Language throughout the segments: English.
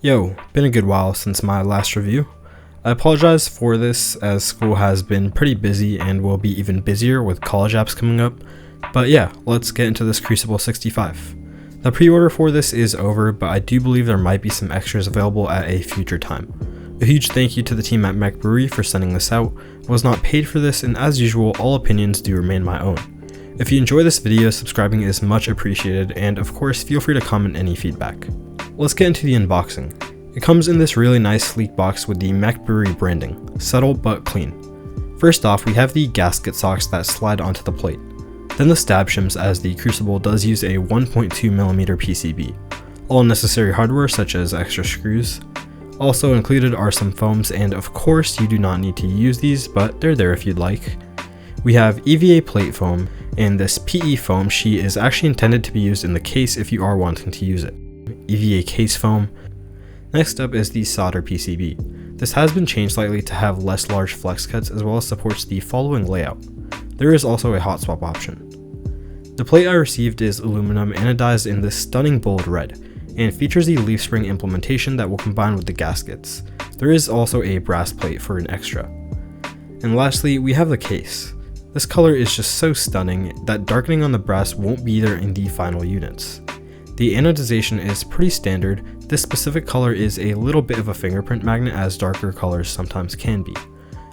Yo, been a good while since my last review. I apologize for this as school has been pretty busy and will be even busier with college apps coming up, but yeah, let's get into this Crucible65. The pre-order for this is over, but I do believe there might be some extras available at a future time. A huge thank you to the team at mechbrewery for sending this out. I was not paid for this, and as usual, all opinions do remain my own. If you enjoy this video, subscribing is much appreciated, and of course feel free to comment any feedback. Let's get into the unboxing. It comes in this really nice sleek box with the mechbrewery branding, subtle but clean. First off, we have the gasket socks that slide onto the plate, then the stab shims, as the Crucible does use a 1.2mm PCB, all necessary hardware such as extra screws. Also included are some foams, and of course you do not need to use these, but they're there if you'd like. We have EVA plate foam, and this PE foam sheet is actually intended to be used in the case if you are wanting to use it. EVA case foam. Next up is the solder PCB. This has been changed slightly to have less large flex cuts, as well as supports the following layout. There is also a hot swap option. The plate I received is aluminum anodized in this stunning bold red, and features the leaf spring implementation that will combine with the gaskets. There is also a brass plate for an extra. And lastly, we have the case. This color is just so stunning that darkening on the brass won't be there in the final units. The anodization is pretty standard. This specific color is a little bit of a fingerprint magnet, as darker colors sometimes can be.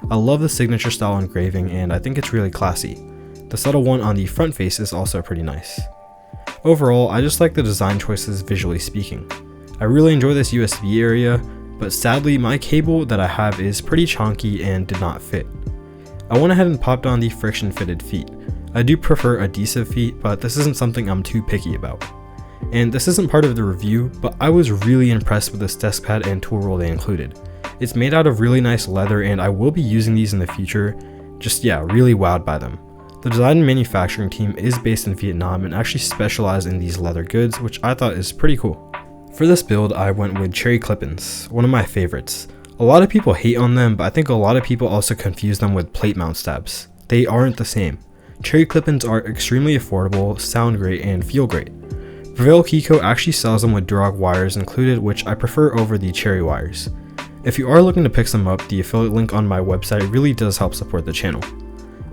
I love the signature style engraving, and I think it's really classy. The subtle one on the front face is also pretty nice. Overall, I just like the design choices visually speaking. I really enjoy this USB area, but sadly my cable that I have is pretty chunky and did not fit. I went ahead and popped on the friction fitted feet. I do prefer adhesive feet, but this isn't something I'm too picky about. And this isn't part of the review, but I was really impressed with this desk pad and tool roll they included. It's made out of really nice leather, and I will be using these in the future. Really wowed by them. The design and manufacturing team is based in Vietnam and actually specialize in these leather goods, which I thought is pretty cool. For this build, I went with cherry clip-ins, one of my favorites. A lot of people hate on them, but I think a lot of people also confuse them with plate mount stabs. They aren't the same. Cherry clip-ins are extremely affordable, sound great, and feel great. Prevail Keyco actually sells them with Durag wires included, which I prefer over the cherry wires. If you are looking to pick some up, the affiliate link on my website really does help support the channel.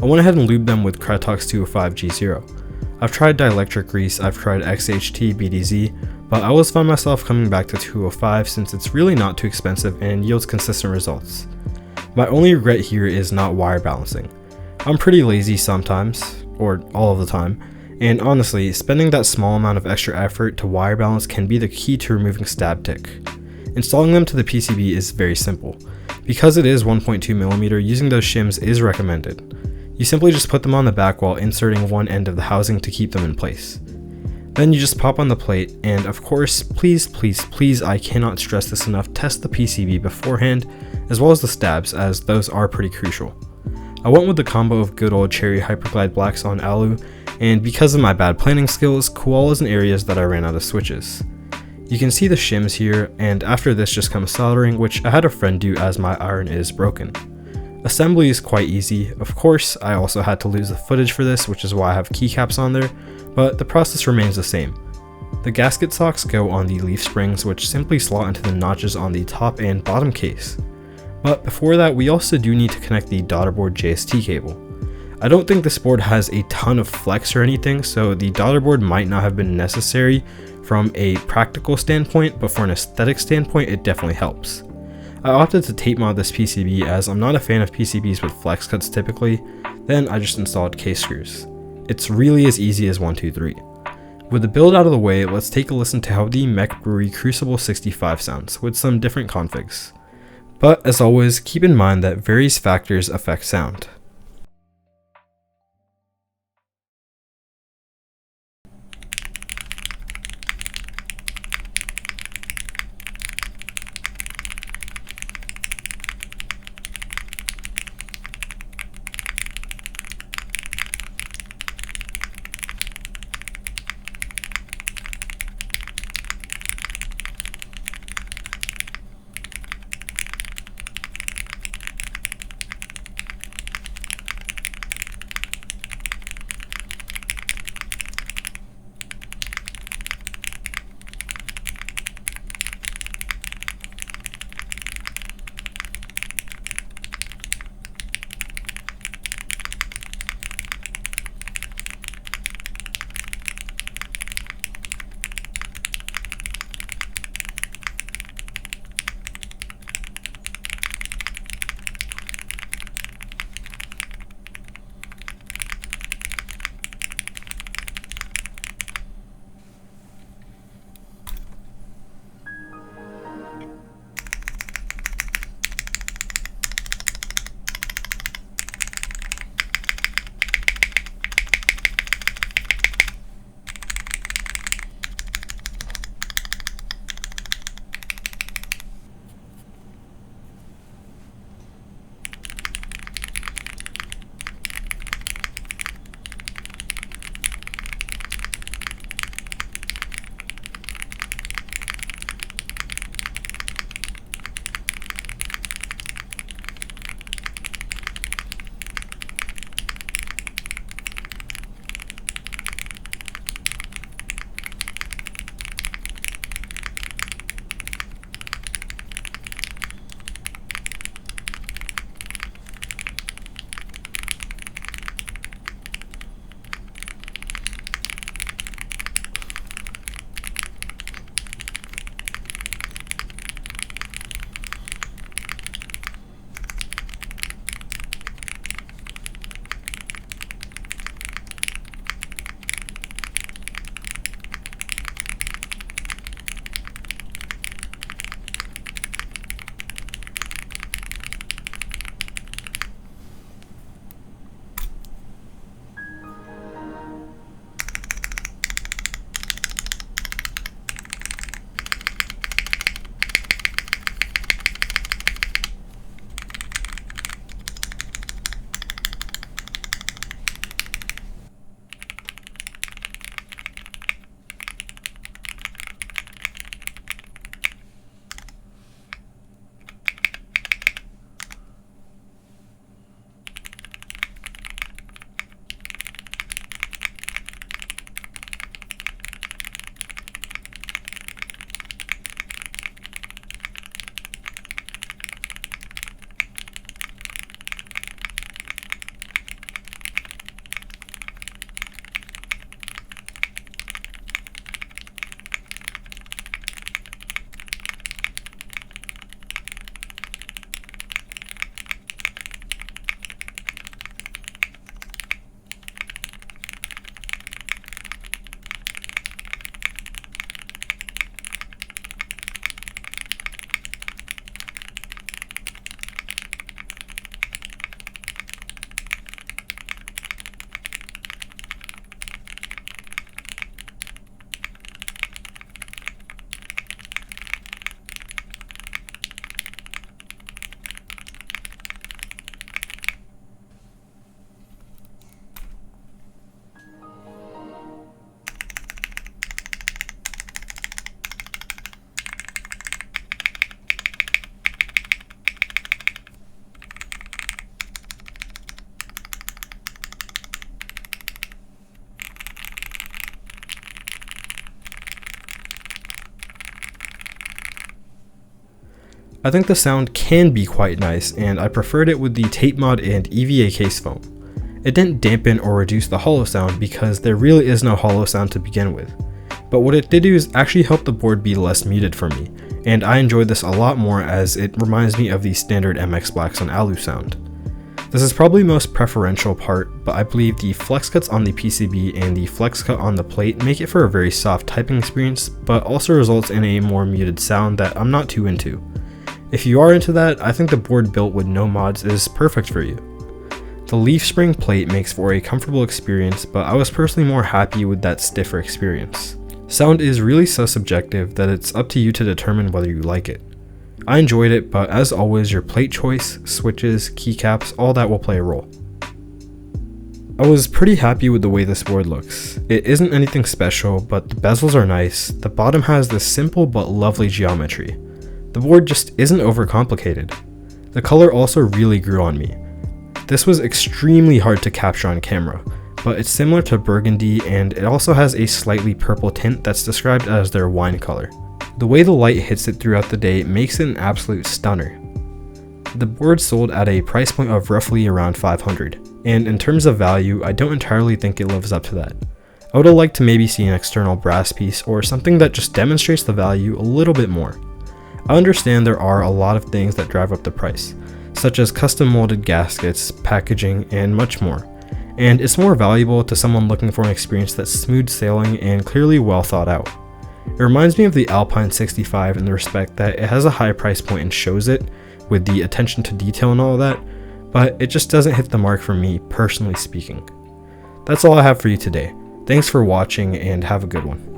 I went ahead and lubed them with Krytox 205 G0. I've tried dielectric grease, I've tried XHT BDZ, but I always find myself coming back to 205 since it's really not too expensive and yields consistent results. My only regret here is not wire balancing. I'm pretty lazy sometimes, or all of the time, and honestly, spending that small amount of extra effort to wire balance can be the key to removing stab tick. Installing them to the PCB is very simple. Because it is 1.2mm, using those shims is recommended. You simply just put them on the back while inserting one end of the housing to keep them in place. Then you just pop on the plate, and of course, please, I cannot stress this enough, test the PCB beforehand, as well as the stabs, as those are pretty crucial. I went with the combo of good old cherry hyperglide blacks on alu, and because of my bad planning skills, koalas in areas that I ran out of switches. You can see the shims here, and after this just comes soldering, which I had a friend do as my iron is broken. Assembly is quite easy. Of course, I also had to lose the footage for this, which is why I have keycaps on there, but the process remains the same. The gasket socks go on the leaf springs, which simply slot into the notches on the top and bottom case. But before that, we also do need to connect the daughterboard JST cable. I don't think this board has a ton of flex or anything, so the daughterboard might not have been necessary from a practical standpoint, but for an aesthetic standpoint, it definitely helps. I opted to tape mod this PCB as I'm not a fan of PCBs with flex cuts typically, then I just installed case screws. It's really as easy as 1, 2, 3. With the build out of the way, let's take a listen to how the mechbrewery Crucible65 sounds with some different configs. But as always, keep in mind that various factors affect sound. I think the sound can be quite nice, and I preferred it with the tape mod and EVA case foam. It didn't dampen or reduce the hollow sound because there really is no hollow sound to begin with. But what it did do is actually help the board be less muted for me, and I enjoyed this a lot more as it reminds me of the standard MX Blacks and Alu sound. This is probably the most preferential part, but I believe the flex cuts on the PCB and the flex cut on the plate make it for a very soft typing experience, but also results in a more muted sound that I'm not too into. If you are into that, I think the board built with no mods is perfect for you. The leaf spring plate makes for a comfortable experience, but I was personally more happy with that stiffer experience. Sound is really so subjective that it's up to you to determine whether you like it. I enjoyed it, but as always, your plate choice, switches, keycaps, all that will play a role. I was pretty happy with the way this board looks. It isn't anything special, but the bezels are nice, the bottom has this simple but lovely geometry. The board just isn't overcomplicated. The color also really grew on me. This was extremely hard to capture on camera, but it's similar to burgundy and it also has a slightly purple tint that's described as their wine color. The way the light hits it throughout the day makes it an absolute stunner. The board sold at a price point of roughly around $500, and in terms of value, I don't entirely think it lives up to that. I would have liked to maybe see an external brass piece or something that just demonstrates the value a little bit more. I understand there are a lot of things that drive up the price, such as custom molded gaskets, packaging, and much more, and it's more valuable to someone looking for an experience that's smooth sailing and clearly well thought out. It reminds me of the Alpine 65 in the respect that it has a high price point and shows it, with the attention to detail and all that, but it just doesn't hit the mark for me, personally speaking. That's all I have for you today. Thanks for watching and have a good one.